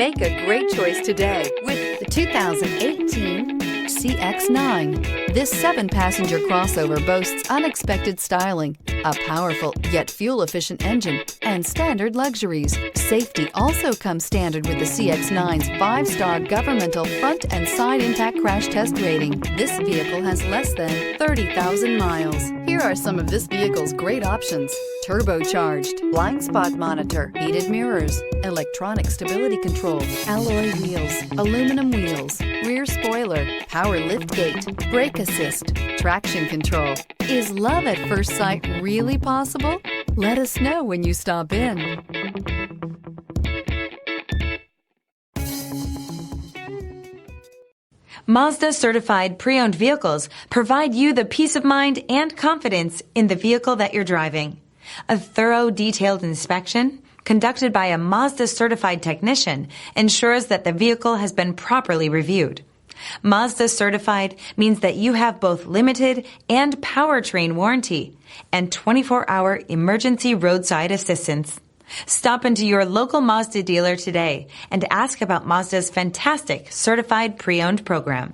Make a great choice today with the 2018 CX-9. This 7-passenger crossover boasts unexpected styling, a powerful yet fuel-efficient engine, and standard luxuries. Safety also comes standard with the CX-9's 5-star governmental front and side impact crash test rating. This vehicle has less than 30,000 miles. Here are some of this vehicle's great options: turbocharged, blind spot monitor, heated mirrors, electronic stability control, alloy wheels, aluminum wheels, rear spoiler, power liftgate, brake assist, traction control. Is love at first sight really possible? Let us know when you stop in. Mazda Certified Pre-Owned vehicles provide you the peace of mind and confidence in the vehicle that you're driving. A thorough, detailed inspection conducted by a Mazda Certified technician ensures that the vehicle has been properly reviewed. Mazda Certified means that you have both limited and Powertrain Warranty and 24-hour emergency roadside assistance. Stop into your local Mazda dealer today and ask about Mazda's fantastic Certified Pre-Owned program.